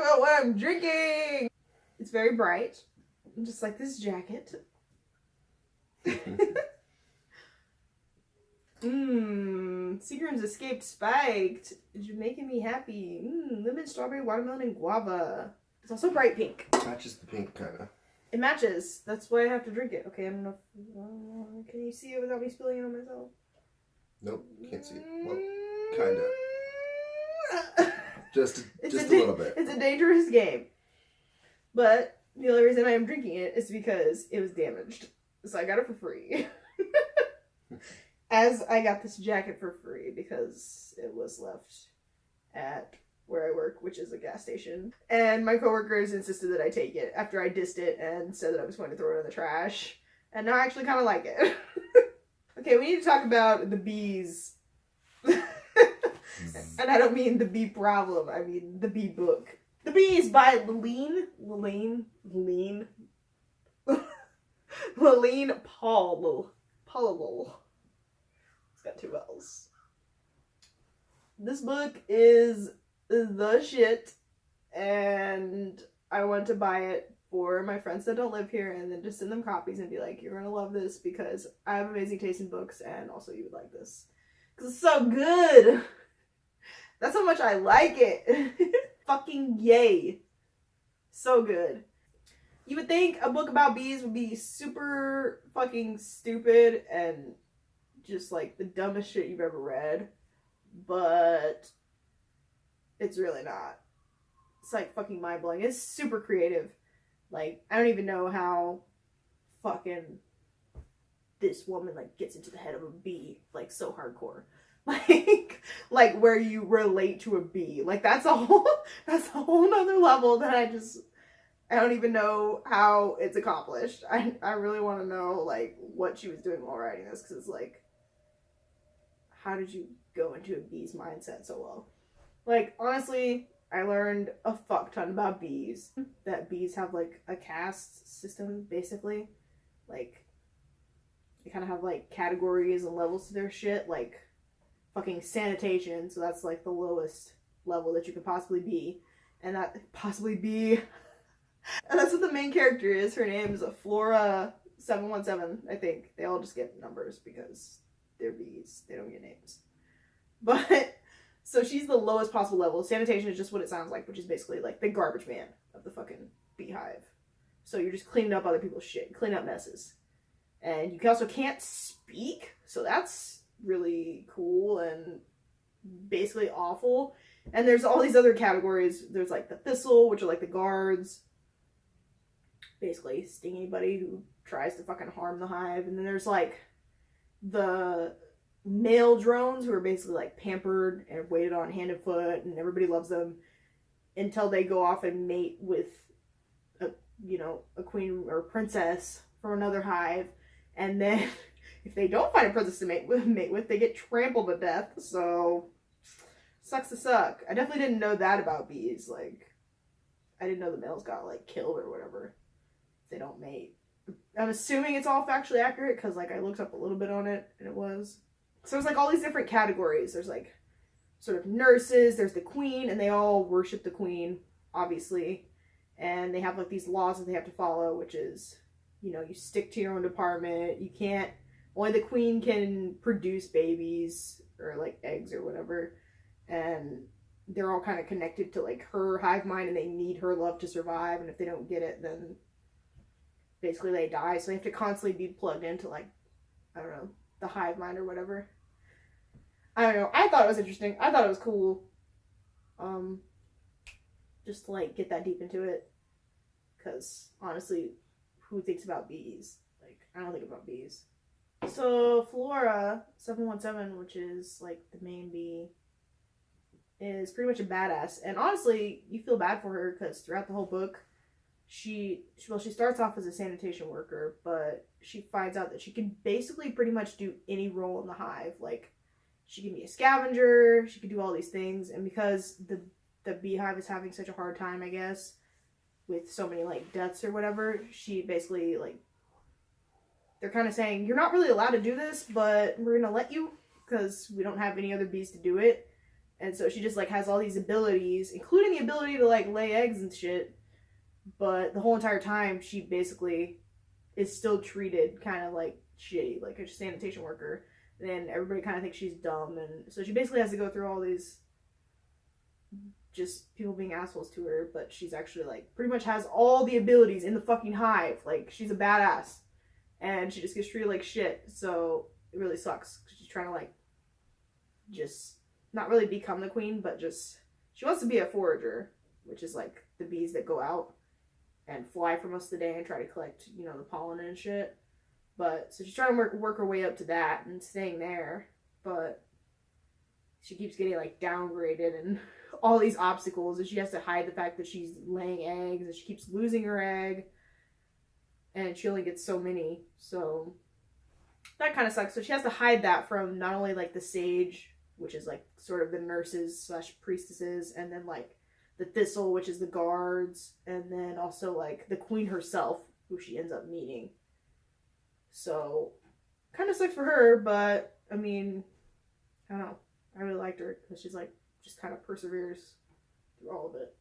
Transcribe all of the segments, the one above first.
about what I'm drinking. It's very bright, just like this jacket. Seagram's Escaped Spiked. You're making me happy. Lemon, strawberry, watermelon, and guava. It's also bright pink. Matches the pink, kind of. It matches. That's why I have to drink it. Okay, I don't know if... can you see it without me spilling it on myself? Nope, can't see it. Well, kind of. Just a little bit. It's a dangerous game. But the only reason I am drinking it is because it was damaged. So I got it for free. As I got this jacket for free because it was left at where I work, which is a gas station. And my coworkers insisted that I take it after I dissed it and said that I was going to throw it in the trash. And now I actually kind of like it. Okay, we need to talk about the bees. And I don't mean the bee problem, I mean the bee book. The Bees by Laline Paull. It's got 2 L's. This book is the shit, and I want to buy it for my friends that don't live here and then just send them copies and be like, you're gonna love this because I have amazing taste in books and also you would like this. Because it's so good! That's how much I like it. Fucking yay. So good. You would think a book about bees would be super fucking stupid and just like the dumbest shit you've ever read. But it's really not. It's like fucking mind-blowing. It's super creative. Like, I don't even know how fucking this woman like gets into the head of a bee like so hardcore. Like where you relate to a bee. Like that's a whole nother level that I don't even know how it's accomplished. I really want to know like what she was doing while writing this, because it's like, how did you go into a bee's mindset so well? Like, honestly, I learned a fuck ton about bees. That bees have like a caste system, basically. Like, they kind of have like categories and levels to their shit. Like, fucking sanitation, so that's like the lowest level that you could possibly be. And that possibly be... and that's what the main character is. Her name is Flora 717, I think. They all just get numbers because they're bees. They don't get names. But, so she's the lowest possible level. Sanitation is just what it sounds like, which is basically like the garbage man of the fucking beehive. So you're just cleaning up other people's shit, cleaning up messes. And you also can't speak, so that's really cool and basically awful. And there's all these other categories. There's like the thistle, which are like the guards, basically sting anybody who tries to fucking harm the hive. And then there's like the male drones, who are basically like pampered and waited on hand and foot, and everybody loves them until they go off and mate with a queen or princess from another hive. And then if they don't find a princess to mate with, they get trampled to death. So, sucks to suck. I definitely didn't know that about bees. Like, I didn't know the males got, like, killed or whatever if they don't mate. I'm assuming it's all factually accurate, because, like, I looked up a little bit on it, and it was. So there's, like, all these different categories. There's, like, sort of nurses, there's the queen, and they all worship the queen, obviously. And they have, like, these laws that they have to follow, which is, you stick to your own department. You can't... Only the queen can produce babies or like eggs or whatever, and they're all kind of connected to like her hive mind, and they need her love to survive, and if they don't get it, then basically they die. So they have to constantly be plugged into like, I don't know, the hive mind or whatever. I don't know. I thought it was interesting. I thought it was cool. Just to like get that deep into it, because honestly, who thinks about bees? Like, I don't think about bees. So Flora 717, which is like the main bee, is pretty much a badass. And honestly, you feel bad for her, because throughout the whole book, she starts off as a sanitation worker, but she finds out that she can basically pretty much do any role in the hive. Like, she can be a scavenger, she can do all these things, and because the beehive is having such a hard time, I guess, with so many like deaths or whatever, she basically like, they're kind of saying, you're not really allowed to do this, but we're going to let you, because we don't have any other bees to do it. And so she just like has all these abilities, including the ability to like lay eggs and shit. But the whole entire time, she basically is still treated kind of like shitty, like a sanitation worker. And everybody kind of thinks she's dumb, and so she basically has to go through all these just people being assholes to her. But she's actually like pretty much has all the abilities in the fucking hive. Like she's a badass, and she just gets treated like shit. So it really sucks. She's trying to like just not really become the queen, but just she wants to be a forager, which is like the bees that go out and fly for most of the day and try to collect, you know, the pollen and shit. But so she's trying to work her way up to that and staying there, but she keeps getting like downgraded and all these obstacles, and she has to hide the fact that she's laying eggs, and she keeps losing her egg, and she only gets so many, so that kind of sucks. So she has to hide that from not only like the sage, which is like sort of the nurses / priestesses, and then like the thistle, which is the guards, and then also like the queen herself, who she ends up meeting. So kind of sucks for her, but I mean, I don't know. I really liked her because she's like just kind of perseveres through all of it.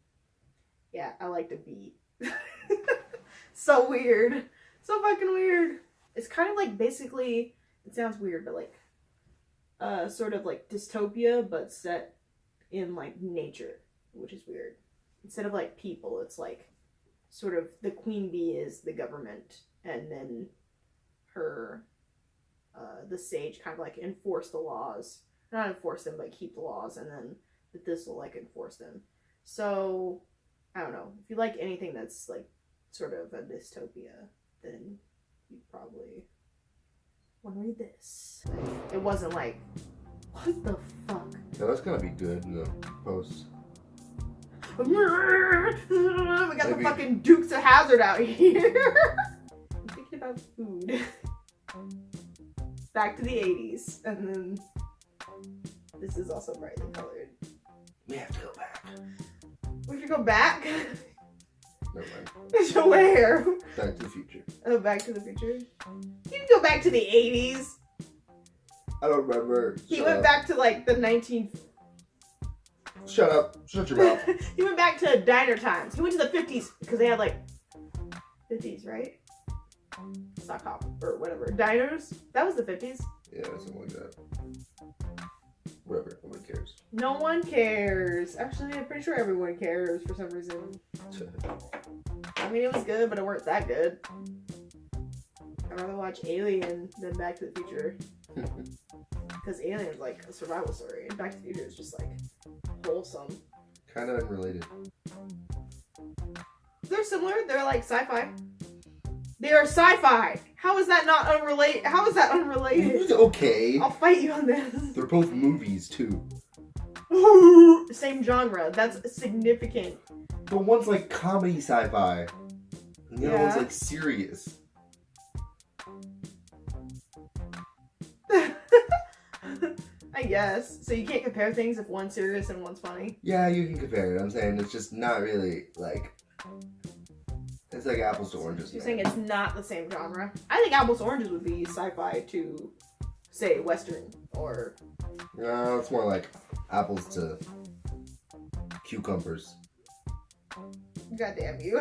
Yeah, I like to beat. So weird. So fucking weird. It's kind of like basically, it sounds weird, but like sort of like dystopia, but set in like nature, which is weird. Instead of like people, it's like sort of the queen bee is the government, and then her the sage kind of like enforce the laws. Not enforce them, but keep the laws, and then the thistle like enforce them. So I don't know. If you like anything that's like sort of a dystopia, then you probably want to read this. It wasn't like, what the fuck? Yeah, that's gonna be good in the post. We got the fucking Dukes of Hazzard out here. I'm thinking about food. Back to the 80s, and then this is also brightly colored. We have to go back. We should go back? Never mind. To where? Back to the future. Oh, Back to the Future? You can go back to the 80s. I don't remember. He went back to like the 19... Shut up. Shut your mouth. He went back to diner times. He went to the 50s because they had like 50s, right? Stock hop or whatever. Diners? That was the 50s. Yeah, something like that. Whatever. Nobody cares. No one cares. Actually, I'm pretty sure everyone cares for some reason. I mean, it was good, but it weren't that good. I'd rather watch Alien than Back to the Future. Because Alien is like a survival story, and Back to the Future is just like wholesome. Kind of unrelated. They're similar. They're like sci-fi. They are sci-fi. How is that not unrelated? How is that unrelated? It's okay. I'll fight you on this. They're both movies too. Same genre. That's significant. But one's like comedy sci-fi, and the other one's like serious. I guess. So you can't compare things if one's serious and one's funny? Yeah, you can compare it. I'm saying it's just not really like... It's like apples to oranges. You're saying it's not the same genre? I think apples to oranges would be sci-fi to, say, Western or... No, it's more like apples to cucumbers. Goddamn you.